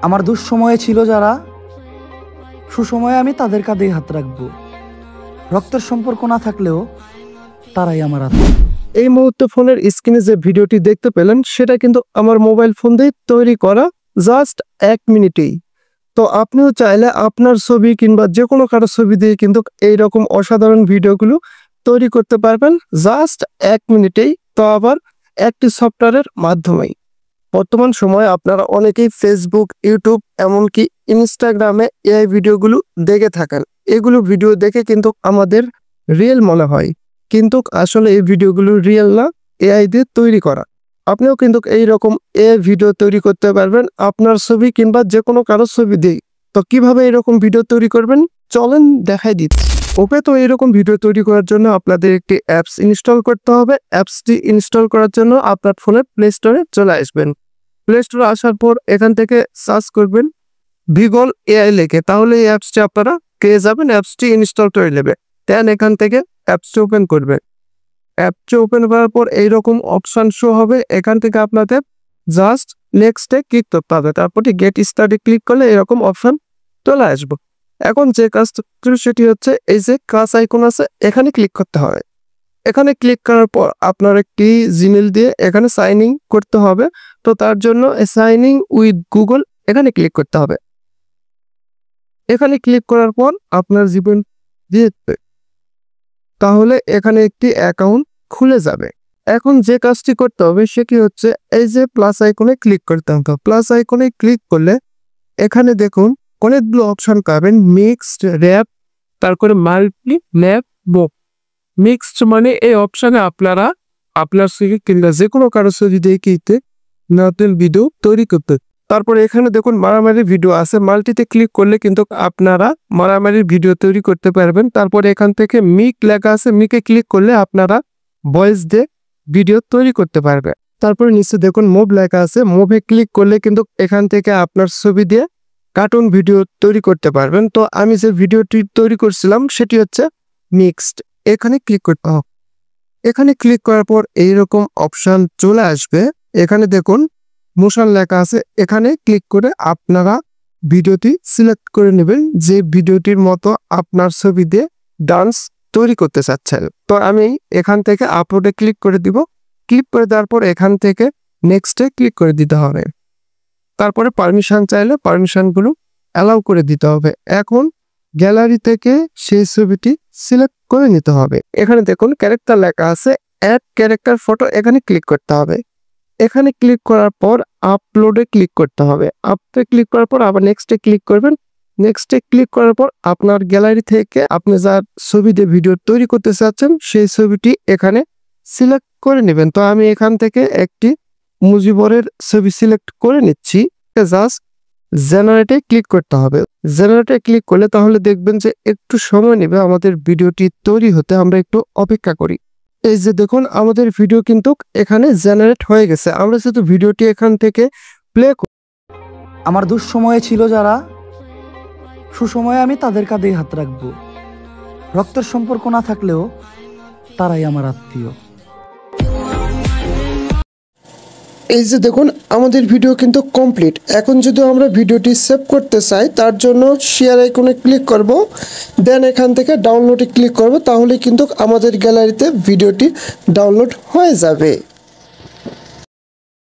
আমার দুঃসময়ে ছিল যারা, সুসময়ে আমি তাদের কাঁধেই হাত রাখবো। রক্তের সম্পর্ক না থাকলেও তারাই আমার আত্মীয়। এই মুহূর্তে ফোনের স্ক্রিনে যে ভিডিওটি দেখতে পেলেন সেটা কিন্তু আমার মোবাইল ফোন দিয়ে তৈরি করা জাস্ট 1 মিনিটেই। তো আপনিও চাইলে আপনার ছবি কিংবা যে কোনো কারো ছবি দিয়ে কিন্তু এইরকম অসাধারণ ভিডিওগুলো তৈরি করতে পারবেন জাস্ট 1 মিনিটেই, তো আবার একটি সফটওয়্যারের মাধ্যমেই। বর্তমান সময়ে আপনারা অনেকেই ফেসবুক, ইউটিউব, এমনকি ইনস্টাগ্রামে এআই ভিডিওগুলো দেখে থাকেন। এগুলো ভিডিও দেখে কিন্তু আমাদের রিয়েল মনে হয়, কিন্তু আসলে এই ভিডিওগুলো রিয়েল না, এআই দিয়ে তৈরি করা। আপনিও কিন্তু এইরকম এআই ভিডিও তৈরি করতে পারবেন আপনার ছবি কিংবা যে কোনো কারো ছবি দিয়ে। তো কিভাবে এরকম ভিডিও তৈরি করবেন চলেন দেখাই দিচ্ছি। ওকে, তো এরকম ভিডিও তৈরি করার জন্য আপনাদের একটি অ্যাপস ইনস্টল করতে হবে। অ্যাপসটি ইনস্টল করার জন্য আপনার ফোনের প্লে স্টোরে চলে আসবেন। প্লে স্টোরে আসার পর এখান থেকে সার্চ করবেন ভিগল এআই লিখে, তাহলে এই অ্যাপসটি আপনারা পেয়ে যাবেন। অ্যাপসটি ইনস্টল করে নেবে, দেন এখান থেকে অ্যাপসটি ওপেন করবে। অ্যাপটি ওপেন করার পর এইরকম অপশান শো হবে। এখান থেকে আপনাদের জাস্ট নেক্সটে ক্লিক করতে হবে, তারপরে গেট স্টার্টে ক্লিক করলে এরকম অপশান চলে আসবে। এখন যে কাজটা সেটি হচ্ছে এই যে কাজ আইকন আছে এখানে ক্লিক করতে হবে। এখানে ক্লিক করার পর আপনার একটি জিমেল দিয়ে এখানে সাইন ইন করতে হবে। তো তার জন্য সাইন ইন উইথ গুগল এখানে ক্লিক করতে হবে। এখানে ক্লিক করার পর আপনার জীবন দিয়ে তাহলে এখানে একটি অ্যাকাউন্ট খুলে যাবে। এখন যে কাজটি করতে হবে সেটি হচ্ছে এই যে প্লাস আইকনে ক্লিক করতে হবে। প্লাস আইকনে ক্লিক করলে এখানে দেখুন অনেকগুলো অপশন পাবেন, মিক্সড, র্যাপ, তারপরে মাল্টি ল্যাপ, বুক। মিক্সড মানে এই অপশনে আপনারা আপনার ছবি কিংবা যে কোনো কারো ছবি দেখিতে নতুন ভিডিও তৈরি করতে। তারপরে এখানে দেখুন মারামারি ভিডিও আছে, মাল্টিতে ক্লিক করলে কিন্তু আপনারা মারামারির ভিডিও তৈরি করতে পারবেন। তারপরে এখান থেকে মিক লেখা আছে, মিকে ক্লিক করলে আপনারা ভয়েস দিয়ে ভিডিও তৈরি করতে পারবে। তারপরে নিচে দেখুন মুভ লেখা আছে, মুভে ক্লিক করলে কিন্তু এখান থেকে আপনার ছবি দিয়ে কার্টুন ভিডিও তৈরি করতে পারবেন। তো আমি যে ভিডিওটি তৈরি করছিলাম সেটি হচ্ছে মিক্সড, এখানে ক্লিক করতে হবে। এখানে ক্লিক করার পর এইরকম অপশান চলে আসবে। এখানে দেখুন মোশন লেখা আছে, এখানে ক্লিক করে আপনারা ভিডিওটি সিলেক্ট করে নেবেন যে ভিডিওটির মতো আপনার ছবি দিয়ে ডান্স তৈরি করতে চাচ্ছেন। তো আমি এখান থেকে আপলোডে ক্লিক করে দিব। ক্লিক করে দেওয়ার পর এখান থেকে নেক্সটে ক্লিক করে দিতে হবে। তারপরে পারমিশন চাইলে পারমিশনগুলো অ্যালাউ করে দিতে হবে। এখন গ্যালারি থেকে সেই ছবিটি সিলেক্ট করে নিতে হবে। এখানে দেখুন ক্যারেক্টার লেখা আছে, অ্যাড ক্যারেক্টার ফটো, এখানে ক্লিক করতে হবে। এখানে ক্লিক করার পর আপলোডে ক্লিক করতে হবে। আপলোডে ক্লিক করার পর আবার নেক্সটে ক্লিক করবেন। নেক্সটে ক্লিক করার পর আপনার গ্যালারি থেকে আপনি যার ছবি দিয়ে ভিডিও তৈরি করতে চাচ্ছেন সেই ছবিটি এখানে সিলেক্ট করে নেবেন। তো আমি এখান থেকে একটি মুজিবরের ছবি সিলেক্ট করে নিচ্ছি। জাস্ট জেনারেটে ক্লিক করতে হবে। জেনারেটে ক্লিক করলে তাহলে দেখবেন যে একটু সময় নেবে আমাদের ভিডিওটি তৈরি হতে, আমরা একটু অপেক্ষা করি। এই যে দেখুন আমাদের ভিডিও কিন্তু এখানে জেনারেট হয়ে গেছে। আমরা যেহেতু ভিডিওটি এখান থেকে প্লে আমার দুঃসময়ে ছিল যারা, সুসময়ে আমি তাদের কাঁধেই হাত রাখবো। রক্তের সম্পর্ক না থাকলেও তারাই আমার আত্মীয়। এই যে দেখুন আমাদের ভিডিও কিন্তু কমপ্লিট। এখন যদি আমরা ভিডিওটি সেভ করতে চাই তার জন্য শেয়ার আইকনে ক্লিক করব, দেন এখান থেকে ডাউনলোডে ক্লিক করব, তাহলে কিন্তু আমাদের গ্যালারিতে ভিডিওটি ডাউনলোড হয়ে যাবে।